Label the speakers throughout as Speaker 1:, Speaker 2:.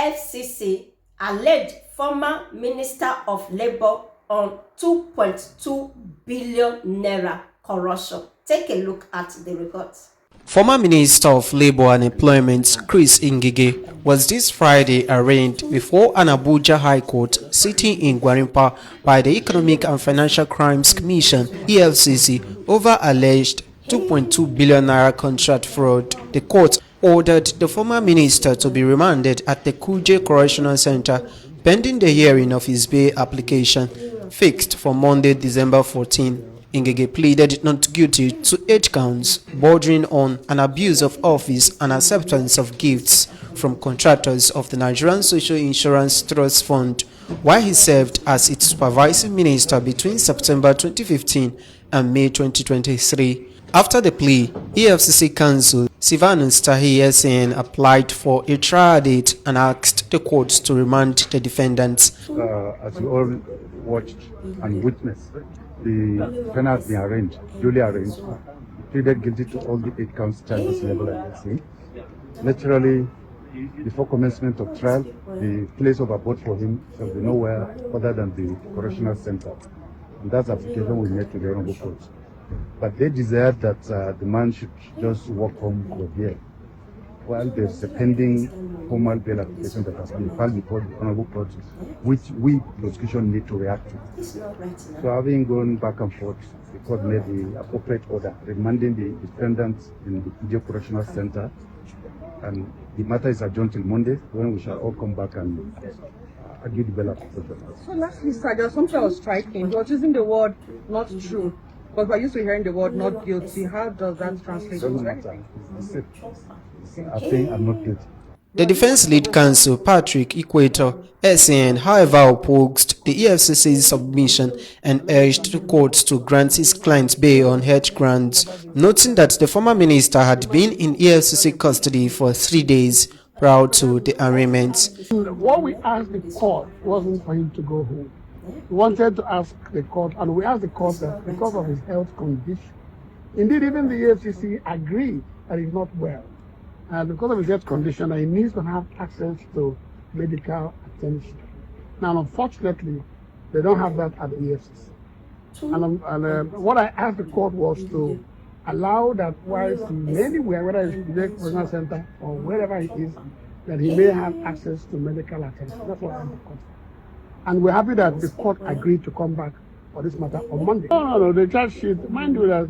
Speaker 1: EFCC alleged former Minister of Labour on 2.2 billion naira corruption. Take a look at the report.
Speaker 2: Former Minister of Labour and Employment Chris Ngige was this Friday arraigned before an Abuja High Court sitting in Gwarinpa by the Economic and Financial Crimes Commission (EFCC) over alleged 2.2 billion naira contract fraud. The court ordered the former minister to be remanded at the Kuje Correctional Center pending the hearing of his bail application, fixed for Monday, December 14. Ngige pleaded not guilty to 8 counts bordering on an abuse of office and acceptance of gifts from contractors of the Nigerian Social Insurance Trust Fund, while he served as its supervising minister between September 2015 and May 2023. After the plea, EFCC counsel Silvanus Tahiya SAN applied for a trial date and asked the court to remand the defendants.
Speaker 3: As you all watched and witnessed, the panel has been arranged, duly arranged. He pleaded guilty to all the 8 counts charges leveled against him. Naturally, before commencement of trial, the place of abode for him shall be nowhere other than the correctional center. And that's the application we made to the Honorable Court. But they desired that the man should just walk home for here, while there's a pending formal bail application that has been filed before the Honorable Court, which we, prosecution, need to react to. So having gone back and forth, the court made the appropriate order, remanding the defendants in the Kuje Correctional Center, and the matter is adjourned till Monday, when we shall all come back and argue the bail application.
Speaker 4: So lastly, sir, there's something I was striking. You were using the word "not true," but we're used to hearing the word "not guilty." How does that translate?
Speaker 3: Doesn't matter. I think I'm not guilty.
Speaker 2: The defense lead counsel Patrick Equator SAN, however, opposed the EFCC's submission and urged the court to grant his client bail on health grounds, noting that the former minister had been in EFCC custody for 3 days prior to the arraignment.
Speaker 5: What we asked the court wasn't for him to go home. We wanted to ask the court, and we asked the court that because of his health condition, indeed even the EFCC agreed that he's not well. And because of his health condition, he needs to have access to medical attention. Now, unfortunately, they don't have that at the EFCC. And what I asked the court was to allow that whilst he's anywhere, whether it's the Correctional Center or wherever he is, that he may have access to medical attention. That's what I asked the court. And we're happy that the court agreed to come back for this matter on Monday. No, the charge sheet, mind you that,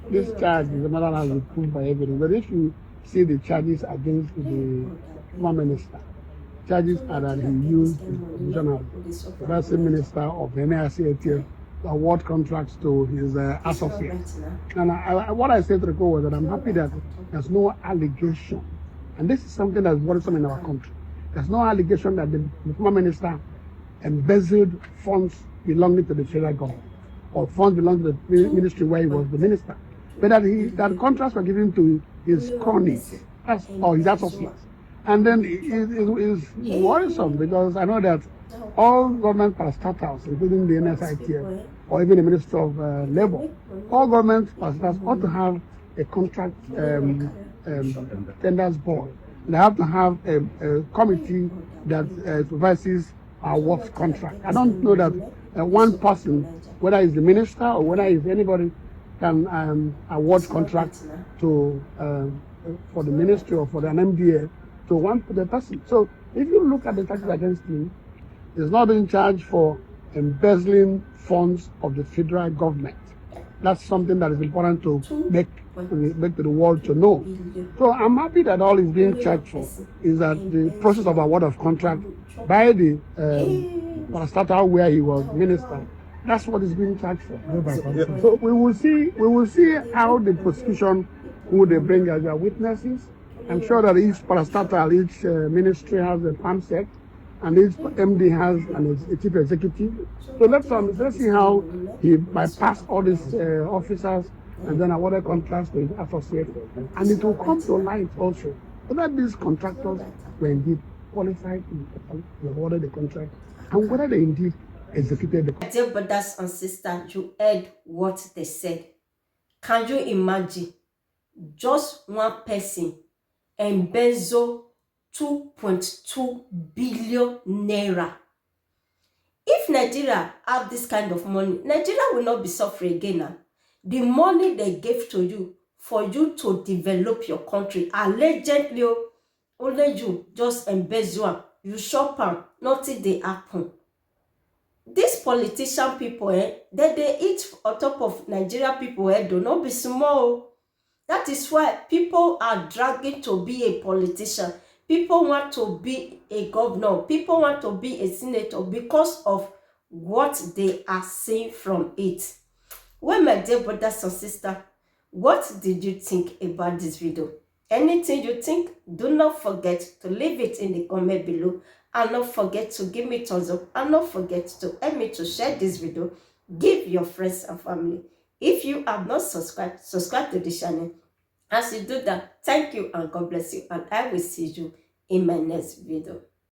Speaker 5: this charge is a matter that has been proved by evidence. But if you see the charges against the former minister, charges are that he used his position as vice minister of the NICATF to award contracts to his associates. And what I said to the court was that I'm happy that there's no allegation, and this is something that's worrisome in our country. There's no allegation that the former minister embezzled funds belonging to the federal government or funds belonging to the ministry where he was the minister, but that contracts were given to his cronies or his associates. And then it's worrisome because I know that all government parastatals, including the NSITF or even the Ministry of Labour, all government parastatals ought to have a contract tenders board. They have to have a committee that supervises our works contract. I don't know that one person, whether it's the minister or whether it's anybody, can award contracts to for the ministry or for an MDA to one person. So if you look at the charges against him, he's not being charged for embezzling funds of the federal government. That's something that is important to make to the world to know. So I'm happy that all he's being charged for is that the process of award of contract by the parastatal where he was minister. That's what he's being charged for. So we will see how the prosecution, who they bring as their witnesses. I'm sure that each parastatal, each ministry has a PAMSEC, and each MD has a chief executive. So let's see how he bypassed all these officers and then awarded contracts to his associates. And it will come to light also whether these contractors were indeed qualified to award the contract and whether they indeed executed the contract.
Speaker 1: Dear brothers and sisters, you heard what they said. Can you imagine just one person embezzle 2.2 billion naira. If Nigeria have this kind of money, Nigeria will not be suffering again now. The money they gave to you for you to develop your country, allegedly, only you just embezzle am, you shop am, nothing dey happen. These politician people, they eat on top of Nigeria people, do not be small. That is why people are dragging to be a politician. People want to be a governor. People want to be a senator because of what they are seeing from it. Well, my dear brothers and sisters, what did you think about this video? Anything you think, do not forget to leave it in the comment below. And not forget to give me thumbs up. And not forget to help me to share this video. Give your friends and family. If you have not subscribed, subscribe to the channel. As you do that, thank you and God bless you. And I will see you in my next video.